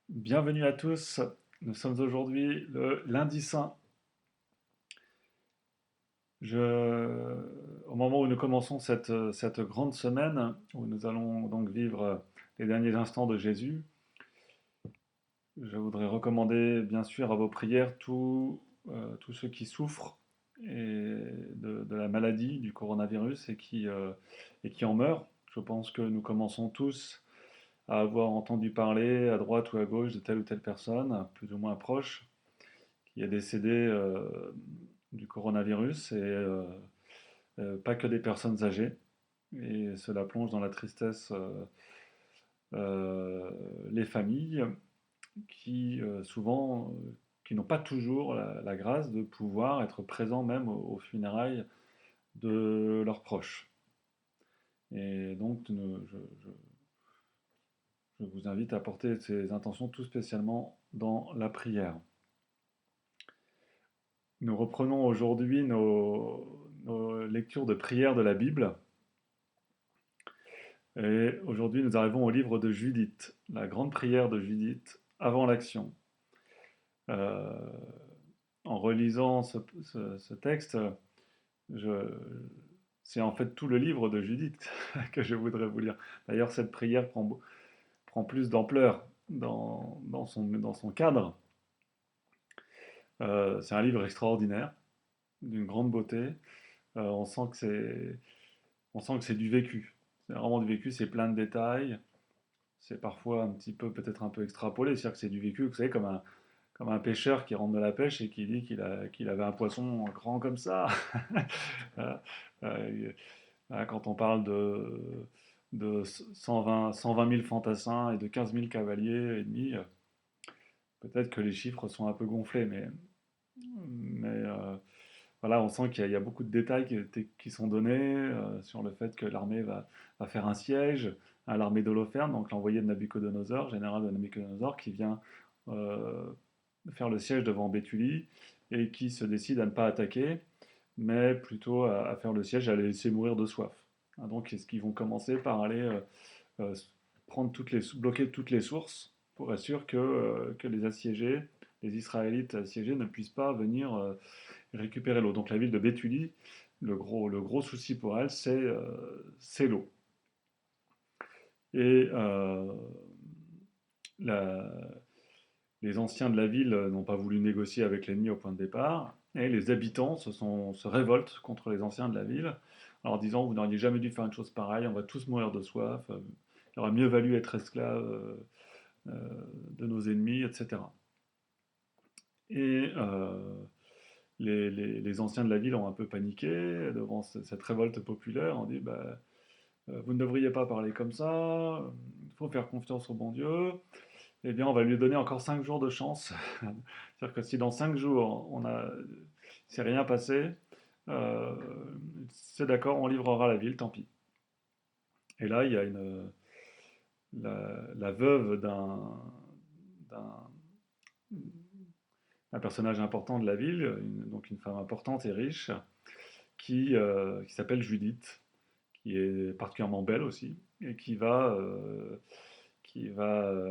Bienvenue à tous. Nous sommes aujourd'hui le lundi saint. Au moment où nous commençons cette grande semaine, où nous allons donc vivre les derniers instants de Jésus, je voudrais recommander bien sûr à vos prières tous ceux qui souffrent de la maladie du coronavirus et qui en meurent. Je pense que nous commençons tous à avoir entendu parler à droite ou à gauche de telle ou telle personne, plus ou moins proche, qui est décédé du coronavirus et pas que des personnes âgées. Et cela plonge dans la tristesse les familles qui souvent qui n'ont pas toujours la grâce de pouvoir être présents même aux funérailles de leurs proches. Et donc je vous invite à porter ces intentions tout spécialement dans la prière. Nous reprenons aujourd'hui nos lectures de prière de la Bible. Et aujourd'hui, nous arrivons au livre de Judith, la grande prière de Judith avant l'action. Euh, En relisant ce texte, je- c'est en fait tout le livre de Judith que je voudrais vous lire. D'ailleurs, cette prière prend plus d'ampleur dans son cadre. C'est un livre extraordinaire, d'une grande beauté. On sent on sent que c'est du vécu. C'est vraiment du vécu, c'est plein de détails. C'est parfois un petit peu, peut-être un peu extrapolé, c'est-à-dire que c'est du vécu, vous savez, comme un pêcheur qui rentre de la pêche et qui dit qu'il avait un poisson grand comme ça. Voilà. Euh, Quand on parle de 120 000 fantassins et de 15 000 cavaliers et demi, peut-être que les chiffres sont un peu gonflés, mais voilà, on sent qu'il y a beaucoup de détails qui sont donnés sur le fait que va faire un siège à l'armée d'Holoferne, donc l'envoyé de Nabucodonosor, général de Nabucodonosor, qui vient euh, faire le siège devant Béthulie et qui se décide à ne pas attaquer, mais plutôt à faire le siège et à les laisser mourir de soif. Hein, donc, est-ce qu'ils vont commencer par aller euh, bloquer toutes les sources pour être sûr que les assiégés, les Israélites assiégés ne puissent pas venir récupérer l'eau. Donc la ville de Béthulie, le gros souci pour elle, c'est l'eau. Et la, les anciens de la ville n'ont pas voulu négocier avec l'ennemi au point de départ, et les habitants se révoltent contre les anciens de la ville, en leur disant vous n'auriez jamais dû faire une chose pareille, on va tous mourir de soif, il aurait mieux valu être esclave de nos ennemis, etc. Et les anciens de la ville ont un peu paniqué devant cette révolte populaire, on dit bah, vous ne devriez pas parler comme ça, il faut faire confiance au bon Dieu, eh bien on va lui donner encore 5 jours de chance. C'est-à-dire que si dans 5 jours c'est rien passé, euh, c'est d'accord, on livrera la ville, tant pis. Et là, il y a la veuve d'un un personnage important de la ville, donc une femme importante et riche, qui s'appelle Judith, qui est particulièrement belle aussi, et qui va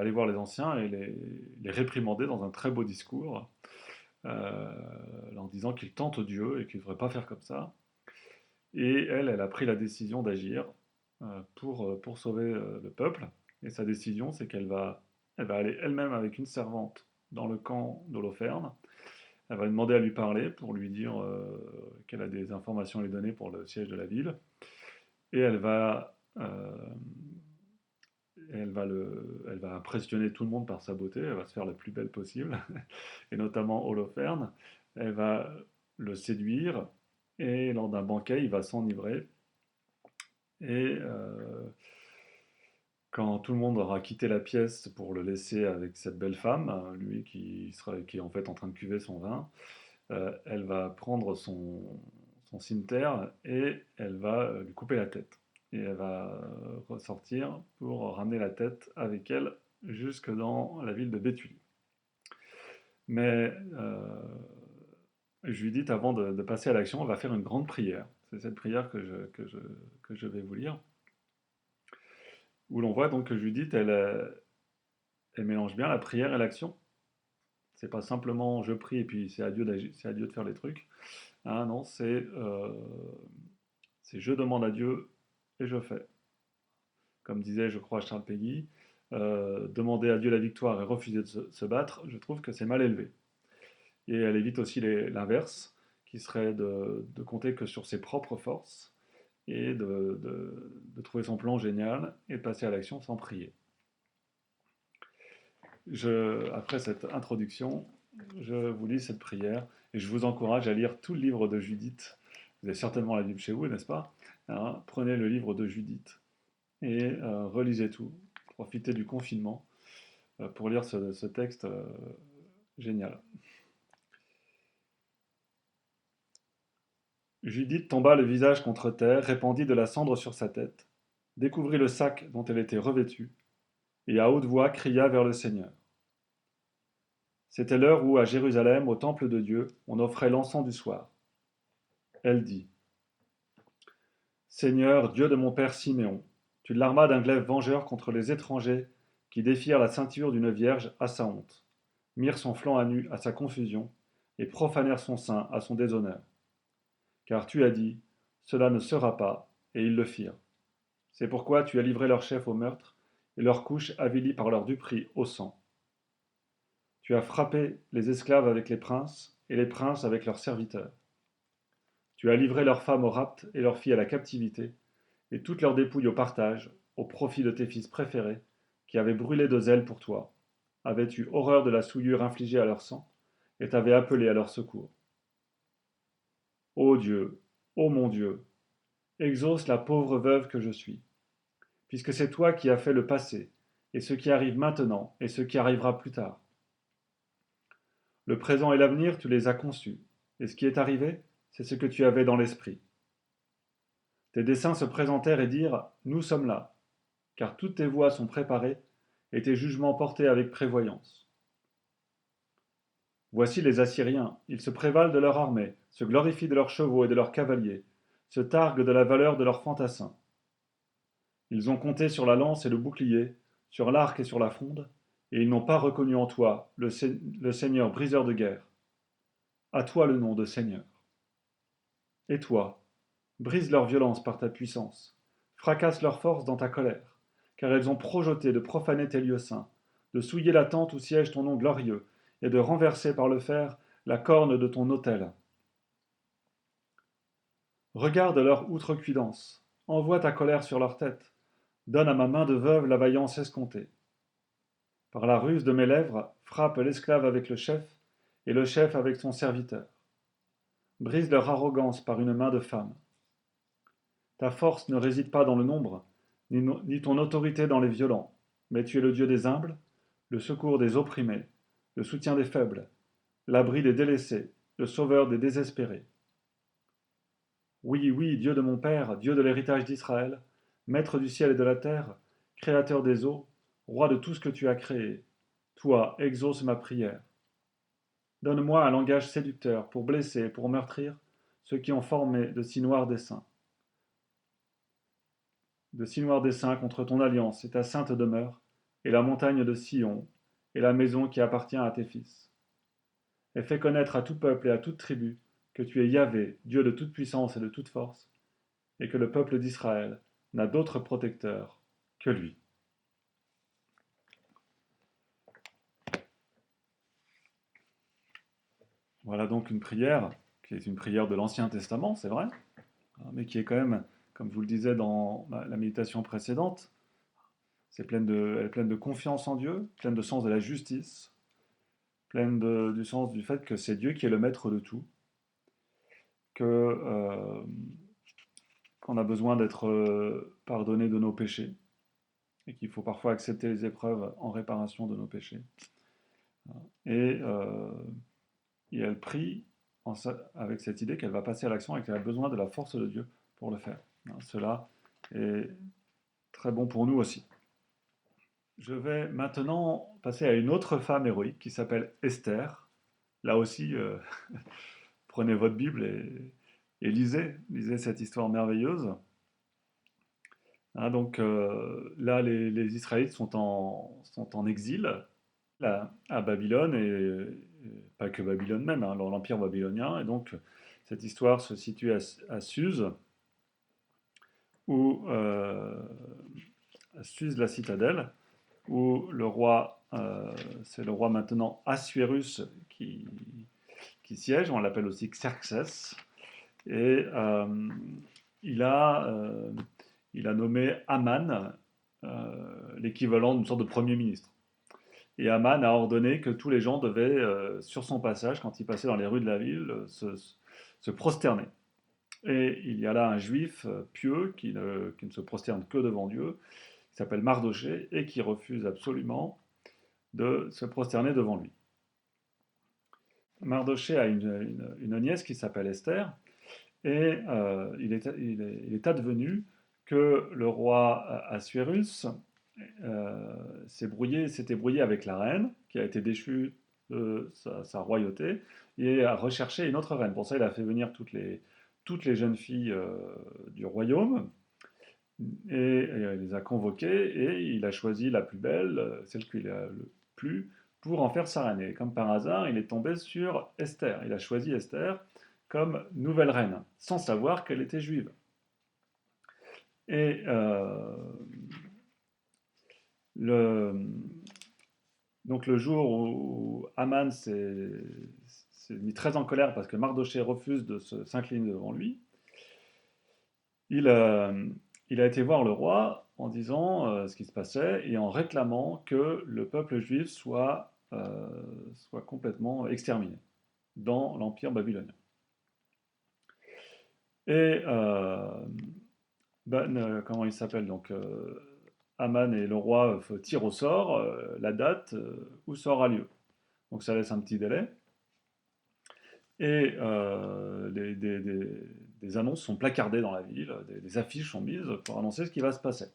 aller voir les anciens et les réprimander dans un très beau discours, en disant qu'ils tentent Dieu et qu'ils ne devraient pas faire comme ça. Et elle a pris la décision d'agir pour sauver le peuple. Et sa décision, c'est elle va aller elle-même avec une servante dans le camp d'Holoferne. Elle va demander à lui parler pour lui dire qu'elle a des informations à lui donner pour le siège de la ville. Et elle va impressionner tout le monde par sa beauté, elle va se faire la plus belle possible, et notamment Holoferne. Elle va le séduire, et lors d'un banquet, il va s'enivrer. Et quand tout le monde aura quitté la pièce pour le laisser avec cette belle femme, lui qui est en fait en train de cuver son vin, elle va prendre son cimeterre et elle va lui couper la tête. Et elle va ressortir pour ramener la tête avec elle jusque dans la ville de Béthulie. Mais Judith, avant de passer à l'action, elle va faire une grande prière. C'est cette prière que je vais vous lire, où l'on voit donc que Judith, elle mélange bien la prière et l'action. C'est pas simplement je prie et puis c'est à Dieu de faire les trucs. Ah non, c'est je demande à Dieu et je fais. Comme disait, je crois, Charles Péguy, demander à Dieu la victoire et refuser de se battre, je trouve que c'est mal élevé. Et elle évite aussi l'inverse, qui serait de compter que sur ses propres forces et de trouver son plan génial et de passer à l'action sans prier. Après cette introduction, je vous lis cette prière et je vous encourage à lire tout le livre de Judith. Vous avez certainement la Bible chez vous, n'est-ce pas? Hein, prenez le livre de Judith et relisez tout. Profitez du confinement pour lire ce texte génial. Judith tomba le visage contre terre, répandit de la cendre sur sa tête, découvrit le sac dont elle était revêtue, et à haute voix cria vers le Seigneur. C'était l'heure où, à Jérusalem, au temple de Dieu, on offrait l'encens du soir. Elle dit: Seigneur, Dieu de mon père Siméon, tu l'armas d'un glaive vengeur contre les étrangers qui défièrent la ceinture d'une vierge à sa honte, mirent son flanc à nu à sa confusion, et profanèrent son sein à son déshonneur. Car tu as dit: Cela ne sera pas, et ils le firent. C'est pourquoi tu as livré leur chef au meurtre, et leurs couches avilies par leur duperie au sang. Tu as frappé les esclaves avec les princes, et les princes avec leurs serviteurs. Tu as livré leurs femmes au rapt et leurs filles à la captivité, et toutes leurs dépouilles au partage, au profit de tes fils préférés, qui avaient brûlé de zèle pour toi, avaient eu horreur de la souillure infligée à leur sang, et t'avaient appelé à leur secours. Ô Dieu, ô mon Dieu, exauce la pauvre veuve que je suis, puisque c'est toi qui as fait le passé, et ce qui arrive maintenant, et ce qui arrivera plus tard. Le présent et l'avenir, tu les as conçus, et ce qui est arrivé, c'est ce que tu avais dans l'esprit. Tes desseins se présentèrent et dirent: Nous sommes là, car toutes tes voies sont préparées, et tes jugements portés avec prévoyance. Voici les Assyriens, ils se prévalent de leur armée, se glorifient de leurs chevaux et de leurs cavaliers, se targuent de la valeur de leurs fantassins. Ils ont compté sur la lance et le bouclier, sur l'arc et sur la fronde, et ils n'ont pas reconnu en toi le Seigneur briseur de guerre. À toi le nom de Seigneur. Et toi, brise leur violence par ta puissance, fracasse leur force dans ta colère, car elles ont projeté de profaner tes lieux saints, de souiller la tente où siège ton nom glorieux, et de renverser par le fer la corne de ton autel. Regarde leur outrecuidance, envoie ta colère sur leur tête, donne à ma main de veuve la vaillance escomptée. Par la ruse de mes lèvres, frappe l'esclave avec le chef, et le chef avec son serviteur. Brise leur arrogance par une main de femme. Ta force ne réside pas dans le nombre, ni ton autorité dans les violents, mais tu es le Dieu des humbles, le secours des opprimés, le soutien des faibles, l'abri des délaissés, le sauveur des désespérés. Oui, oui, Dieu de mon Père, Dieu de l'héritage d'Israël, Maître du ciel et de la terre, Créateur des eaux, Roi de tout ce que tu as créé, toi, exauce ma prière. Donne-moi un langage séducteur pour blesser et pour meurtrir ceux qui ont formé de si noirs desseins contre ton alliance et ta sainte demeure, et la montagne de Sion, et la maison qui appartient à tes fils. Et fais connaître à tout peuple et à toute tribu que tu es Yahvé, Dieu de toute puissance et de toute force, et que le peuple d'Israël n'a d'autre protecteur que lui. Voilà donc une prière qui est une prière de l'Ancien Testament, c'est vrai, mais qui est quand même, comme je vous le disais dans la méditation précédente, elle est pleine de confiance en Dieu, pleine de sens de la justice, du sens du fait que c'est Dieu qui est le maître de tout, qu'on a besoin d'être pardonné de nos péchés, et qu'il faut parfois accepter les épreuves en réparation de nos péchés. Et, euh, et elle prie avec cette idée qu'elle va passer à l'action et qu'elle a besoin de la force de Dieu pour le faire. Cela est très bon pour nous aussi. Je vais maintenant passer à une autre femme héroïque qui s'appelle Esther. Là aussi, prenez votre Bible et lisez cette histoire merveilleuse. Hein, donc là, les Israélites sont en exil à Babylone, et pas que Babylone même, hein, l'Empire babylonien. Et donc, cette histoire se situe à Suse, où, à Suse, la citadelle, où le roi, c'est le roi maintenant Assuérus qui siège, on l'appelle aussi Xerxès, et il a, euh, il a nommé Haman l'équivalent d'une sorte de premier ministre. Et Haman a ordonné que tous les gens devaient, sur son passage, quand il passait dans les rues de la ville, se prosterner. Et il y a là un juif pieux qui ne se prosterne que devant Dieu, qui s'appelle Mardoché, et qui refuse absolument de se prosterner devant lui. Mardoché a une nièce qui s'appelle Esther, et il est advenu que le roi Assuérus s'était brouillé avec la reine, qui a été déchue de sa royauté, et a recherché une autre reine. Pour ça, il a fait venir toutes les jeunes filles du royaume, et il les a convoquées, et il a choisi la plus belle, celle qui lui a le plu, pour en faire sa reine. Et comme par hasard, il est tombé sur Esther. Il a choisi Esther comme nouvelle reine, sans savoir qu'elle était juive. Et le, donc le jour où Haman s'est mis très en colère parce que Mardoché refuse de s'incliner devant lui, il, euh, il a été voir le roi en disant ce qui se passait et en réclamant que le peuple juif soit complètement exterminé dans l'Empire babylonien. Et comment il s'appelle donc Haman et le roi tirent au sort la date où ça aura lieu. Donc ça laisse un petit délai. Et des annonces sont placardées dans la ville, des affiches sont mises pour annoncer ce qui va se passer.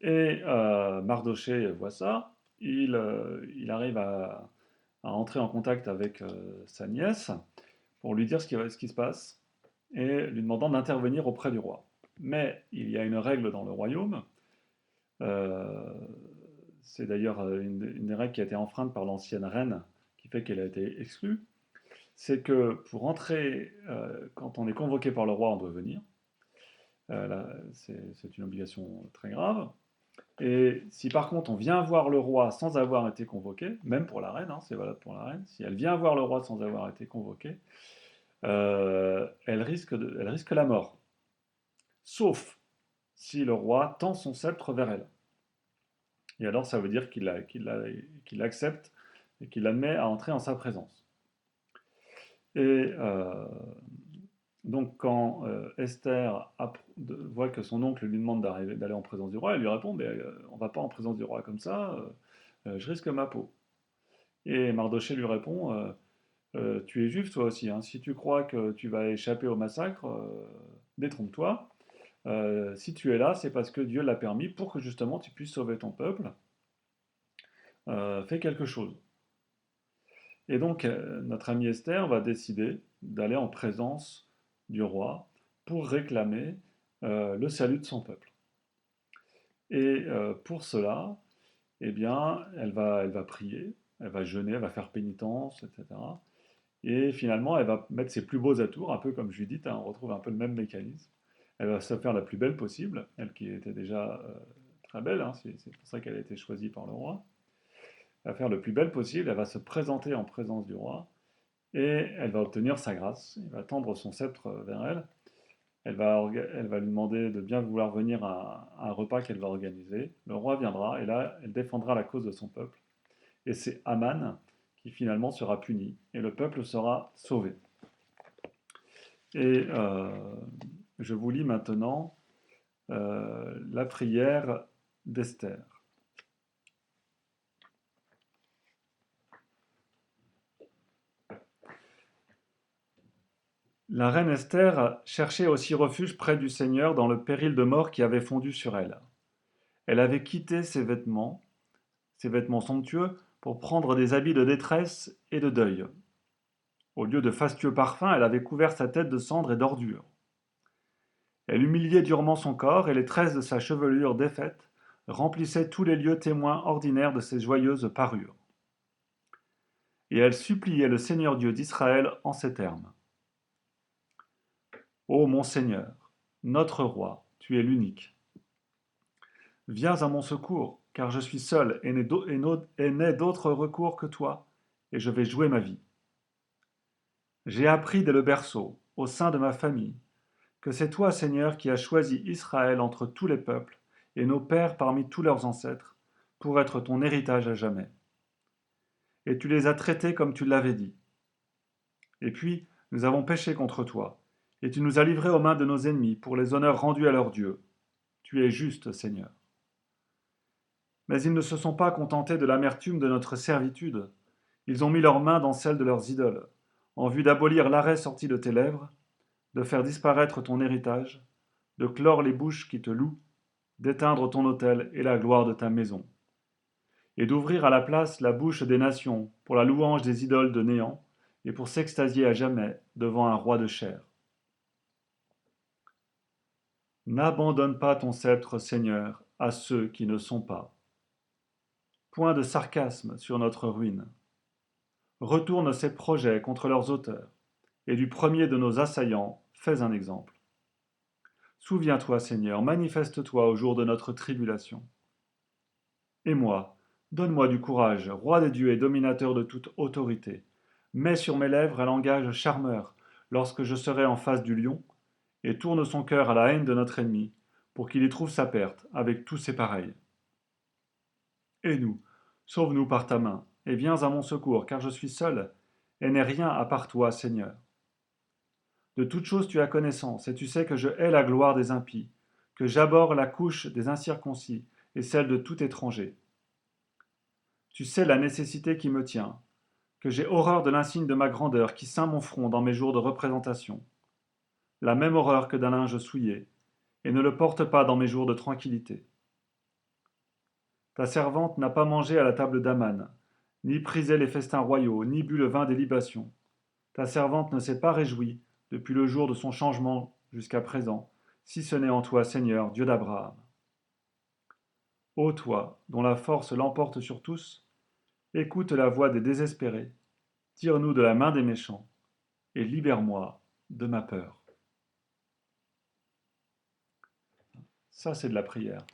Et Mardoché voit ça, il arrive à entrer en contact avec sa nièce pour lui dire ce qui se passe et lui demandant d'intervenir auprès du roi. Mais il y a une règle dans le royaume, euh, c'est d'ailleurs une des règles qui a été enfreinte par l'ancienne reine, qui fait qu'elle a été exclue, c'est que pour entrer, quand on est convoqué par le roi, on doit venir. Là, c'est une obligation très grave. Et si par contre on vient voir le roi sans avoir été convoqué, même pour la reine, hein, c'est valable pour la reine, si elle vient voir le roi sans avoir été convoquée, elle risque la mort. Sauf si le roi tend son sceptre vers elle. Et alors ça veut dire qu'il accepte et qu'il admet à entrer en sa présence. Et donc quand Esther voit que son oncle lui demande d'aller en présence du roi, elle lui répond, mais on va pas en présence du roi comme ça, je risque ma peau. Et Mardoché lui répond, tu es juif toi aussi, hein. Si tu crois que tu vas échapper au massacre, détrompe-toi. Si tu es là, c'est parce que Dieu l'a permis pour que justement tu puisses sauver ton peuple. Fais quelque chose. Et donc notre amie Esther va décider d'aller en présence du roi pour réclamer le salut de son peuple. Et pour cela, eh bien, elle va prier, elle va jeûner, elle va faire pénitence, etc. Et finalement, elle va mettre ses plus beaux atours, un peu comme Judith, hein, on retrouve un peu le même mécanisme. Elle va se faire la plus belle possible, elle qui était déjà très belle, hein, c'est pour ça qu'elle a été choisie par le roi. Elle va faire le plus belle possible, elle va se présenter en présence du roi, et elle va obtenir sa grâce. Il va tendre son sceptre vers elle. Elle va lui demander de bien vouloir venir à un repas qu'elle va organiser. Le roi viendra, et là, elle défendra la cause de son peuple. Et c'est Haman qui finalement sera puni, et le peuple sera sauvé. Et je vous lis maintenant la prière d'Esther. La reine Esther cherchait aussi refuge près du Seigneur dans le péril de mort qui avait fondu sur elle. Elle avait quitté ses vêtements somptueux, pour prendre des habits de détresse et de deuil. Au lieu de fastueux parfums, elle avait couvert sa tête de cendres et d'ordures. Elle humiliait durement son corps, et les tresses de sa chevelure défaite remplissaient tous les lieux témoins ordinaires de ses joyeuses parures. Et elle suppliait le Seigneur Dieu d'Israël en ces termes. Ô mon Seigneur, notre roi, tu es l'unique. Viens à mon secours, car je suis seul et n'ai d'autre recours que toi, et je vais jouer ma vie. J'ai appris dès le berceau, au sein de ma famille, que c'est toi, Seigneur, qui as choisi Israël entre tous les peuples, et nos pères parmi tous leurs ancêtres, pour être ton héritage à jamais. Et tu les as traités comme tu l'avais dit. Et puis, nous avons péché contre toi, et tu nous as livrés aux mains de nos ennemis pour les honneurs rendus à leur Dieu. Tu es juste, Seigneur. Mais ils ne se sont pas contentés de l'amertume de notre servitude. Ils ont mis leurs mains dans celles de leurs idoles, en vue d'abolir l'arrêt sorti de tes lèvres, de faire disparaître ton héritage, de clore les bouches qui te louent, d'éteindre ton autel et la gloire de ta maison, et d'ouvrir à la place la bouche des nations pour la louange des idoles de néant, et pour s'extasier à jamais devant un roi de chair. N'abandonne pas ton sceptre, Seigneur, à ceux qui ne sont pas. Point de sarcasme sur notre ruine. Retourne ces projets contre leurs auteurs, et du premier de nos assaillants, fais un exemple. Souviens-toi, Seigneur, manifeste-toi au jour de notre tribulation. Et moi, donne-moi du courage, roi des dieux et dominateur de toute autorité. Mets sur mes lèvres un langage charmeur lorsque je serai en face du lion, et tourne son cœur à la haine de notre ennemi, pour qu'il y trouve sa perte avec tous ses pareils. Et nous, sauve-nous par ta main, et viens à mon secours, car je suis seul, et n'ai rien à part toi, Seigneur. De toutes choses tu as connaissance, et tu sais que je hais la gloire des impies, que j'abhorre la couche des incirconcis, et celle de tout étranger. Tu sais la nécessité qui me tient, que j'ai horreur de l'insigne de ma grandeur qui ceint mon front dans mes jours de représentation, la même horreur que d'un linge souillé, et ne le porte pas dans mes jours de tranquillité. Ta servante n'a pas mangé à la table d'Aman, ni prisé les festins royaux, ni bu le vin des libations. Ta servante ne s'est pas réjouie, depuis le jour de son changement jusqu'à présent, si ce n'est en toi, Seigneur, Dieu d'Abraham. Ô toi, dont la force l'emporte sur tous, écoute la voix des désespérés, tire-nous de la main des méchants, et libère-moi de ma peur. Ça, c'est de la prière.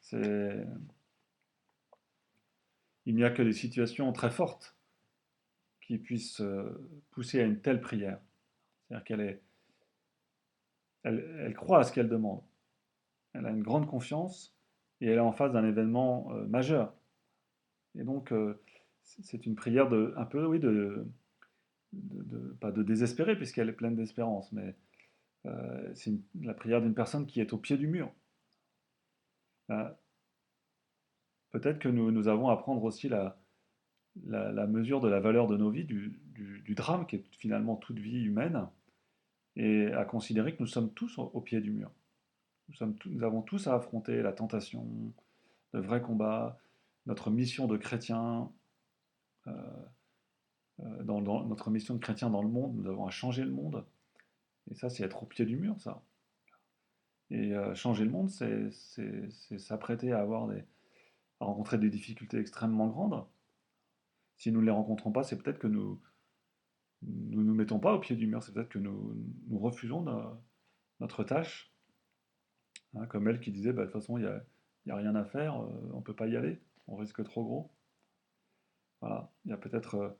C'est... Il n'y a que des situations très fortes qui puissent pousser à une telle prière. C'est-à-dire elle croit à ce qu'elle demande. Elle a une grande confiance et elle est en face d'un événement majeur. Et donc, c'est une prière de, un peu, oui, pas de désespérer, puisqu'elle est pleine d'espérance, mais c'est la prière d'une personne qui est au pied du mur. Euh, Peut-être que nous avons à prendre aussi la mesure de la valeur de nos vies, du drame qui est finalement toute vie humaine, et à considérer que nous sommes tous au pied du mur. Nous avons tous à affronter la tentation, le vrai combat, notre mission de chrétien, euh, dans notre mission de chrétien dans le monde, nous avons à changer le monde. Et ça, c'est être au pied du mur, ça. Et changer le monde, c'est s'apprêter à rencontrer des difficultés extrêmement grandes. Si nous ne les rencontrons pas, c'est peut-être que nous nous mettons pas au pied du mur, c'est peut-être que nous refusons notre tâche. Hein, comme elle qui disait, bah, de toute façon, il y a rien à faire, on ne peut pas y aller, on risque trop gros. Voilà, il y a peut-être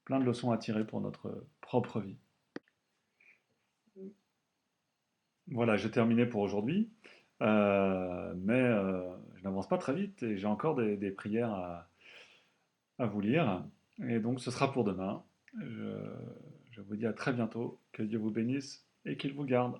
plein de leçons à tirer pour notre propre vie. Voilà, j'ai terminé pour aujourd'hui, mais je n'avance pas très vite et j'ai encore des prières à vous lire. Et donc ce sera pour demain. Je, je vous dis à très bientôt, que Dieu vous bénisse et qu'il vous garde.